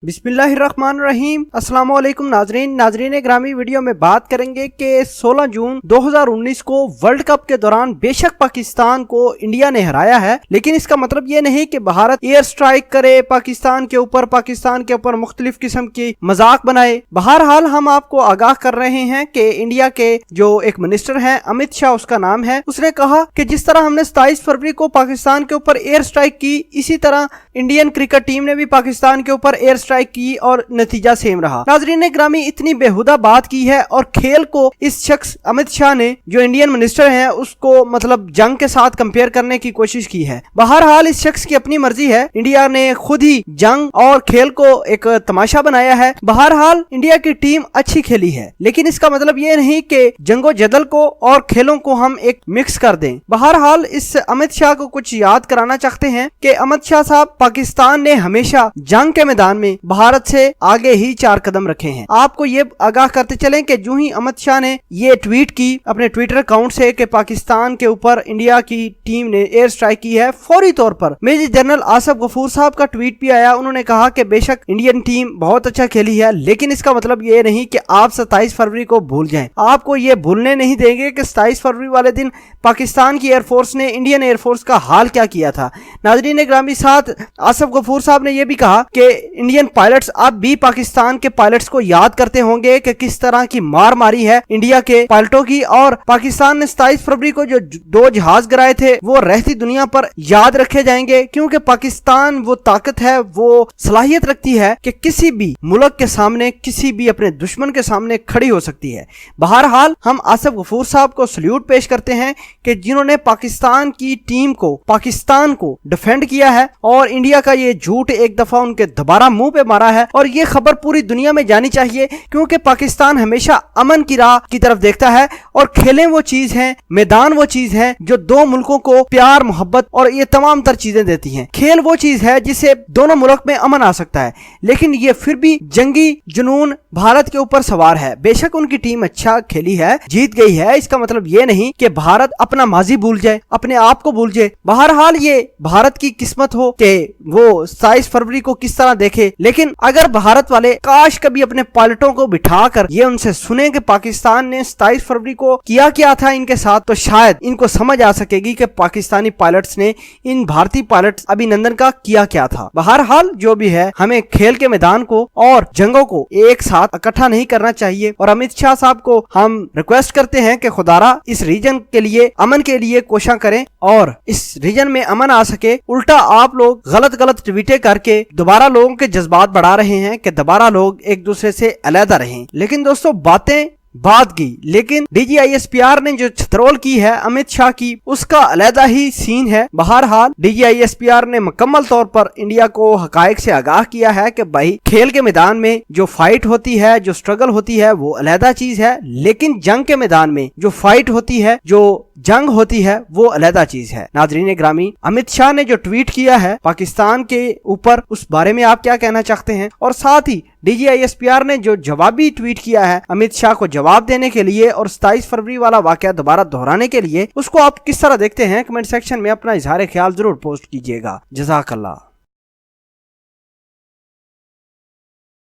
बिस्मिल्लाहिर्रहमानिर्रहीम। अस्सलाम वालेकुम नाजरीन ग्रामी। वीडियो में बात करेंगे कि 16 जून 2019 को वर्ल्ड कप के दौरान बेशक पाकिस्तान को इंडिया ने हराया है, लेकिन इसका मतलब ये नहीं कि भारत एयर स्ट्राइक करे पाकिस्तान के ऊपर मुख्तलिफ किस्म की मजाक बनाए। बहरहाल हम आपको आगाह कर रहे हैं कि इंडिया के जो एक मिनिस्टर हैं, अमित शाह उसका नाम है, उसने कहा कि जिस तरह हमने 27 फरवरी को पाकिस्तान के ऊपर एयर स्ट्राइक की, इसी तरह इंडियन क्रिकेट टीम ने भी पाकिस्तान के ऊपर एयर स्ट्राइक की और नतीजा सेम रहा। नाजरीन ग्रामी, इतनी बेहुदा बात की है और खेल को इस शख्स अमित शाह ने, जो इंडियन मिनिस्टर हैं, उसको मतलब जंग के साथ कंपेयर करने की कोशिश की है। बहरहाल इस शख्स की अपनी मर्जी है। इंडिया ने खुद ही जंग और खेल को एक तमाशा बनाया है। बहरहाल इंडिया की टीम अच्छी खेली है, लेकिन इसका मतलब ये नहीं कि जंगो जदल को और खेलों को हम एक मिक्स कर दें। बहरहाल इस अमित शाह को कुछ याद कराना चाहते हैं कि अमित शाह साहब, पाकिस्तान ने हमेशा जंग के मैदान में भारत से आगे ही 4 कदम रखे हैं। आपको ये आगाह करते चलें कि जो ही अमित शाह ने ये ट्वीट की अपने ट्विटर अकाउंट से कि पाकिस्तान के ऊपर इंडिया की टीम ने एयर स्ट्राइक की है, फौरी तौर पर मेजर जनरल आसिफ गफूर साहब का ट्वीट भी आया। उन्होंने कहा कि बेशक इंडियन टीम बहुत अच्छा खेली है, लेकिन इसका मतलब ये नहीं कि आप 27 फरवरी को भूल जाएं। आपको ये भूलने नहीं देंगे कि 27 फरवरी वाले दिन पाकिस्तान की एयरफोर्स ने इंडियन एयरफोर्स का हाल क्या किया था। नाजरीन ग्रामी, साथ आसिफ गफूर साहब ने यह भी कहा कि इंडियन पायलट्स अब भी पाकिस्तान के पायलट्स को याद करते होंगे कि किस तरह की मार मारी है इंडिया के पायलटों की, और पाकिस्तान ने 27 फरवरी को जो 2 जहाज गिराए थे वो रहती दुनिया पर याद रखे जाएंगे, क्योंकि पाकिस्तान वो ताकत है, वो सलाहियत रखती है कि किसी भी मुल्क के सामने, किसी भी अपने दुश्मन के सामने खड़ी हो सकती है। बहरहाल हम आसिफ गफूर साहब को सल्यूट पेश करते हैं कि जिन्होंने पाकिस्तान की टीम को, पाकिस्तान को डिफेंड किया है और इंडिया का ये झूठ एक दफा उनके दोबारा मुंह पे मारा है। और ये खबर पूरी दुनिया में जानी चाहिए, क्योंकि पाकिस्तान हमेशा अमन की राह की तरफ देखता है और खेलें वो चीज हैं, मैदान वो चीज है जो दो मुल्कों को प्यार, मोहब्बत और ये तमाम तर चीजें देती हैं। खेल वो चीज है जिससे दोनों मुल्क में अमन आ सकता है, लेकिन ये फिर भी जंगी जुनून भारत के ऊपर सवार है। बेशक उनकी टीम अच्छा खेली है, जीत गई है, इसका मतलब ये नहीं कि भारत अपना माजी भूल जाए, अपने आप को भूल जाए। बहरहाल ये भारत की किस्मत हो कि वो 27 फरवरी को किस तरह देखे, लेकिन अगर भारत वाले काश कभी अपने पायलटों को बिठाकर ये उनसे सुने कि पाकिस्तान ने 27 फरवरी को किया क्या था इनके साथ, तो शायद इनको समझ आ सकेगी कि पाकिस्तानी पायलट्स ने इन भारतीय पायलट्स अभिनंदन का किया क्या था। बहरहाल जो भी है, हमें खेल के मैदान को और जंगों को एक साथ इकट्ठा नहीं करना चाहिए। और अमित शाह साहब को हम रिक्वेस्ट करते हैं कि खुदारा इस रीजन के लिए, अमन के लिए कोशिश करें और इस रीजन में अमन आ सके। उल्टा आप लोग गलत ट्वीटें करके दोबारा लोगों के जज्बात बढ़ा रहे हैं कि दोबारा लोग एक दूसरे से अलहदा रहें। लेकिन दोस्तों, बात की, लेकिन DGISPR ने जो छतरोल की है अमित शाह की, उसका अलहदा ही सीन है। बहरहाल DGISPR ने मुकम्मल तौर पर इंडिया को हकायक से आगाह किया है कि भाई खेल के मैदान में जो फाइट होती है, जो स्ट्रगल होती है, वो अलहदा चीज है, लेकिन जंग के मैदान में जो फाइट होती है, जो जंग होती है, वो अलहदा चीज है। नाजरीन ग्रामी, अमित शाह ने जो ट्वीट किया है पाकिस्तान के ऊपर, उस बारे में आप क्या कहना चाहते हैं? और साथ ही DGISPR ने जो जवाबी ट्वीट किया है अमित शाह को जवाब देने के लिए और 27 फरवरी वाला वाकया दोबारा दोहराने के लिए, उसको आप किस तरह देखते हैं? कमेंट सेक्शन में अपना इजहार ख्याल जरूर पोस्ट कीजिएगा। जज़ाकल्लाह।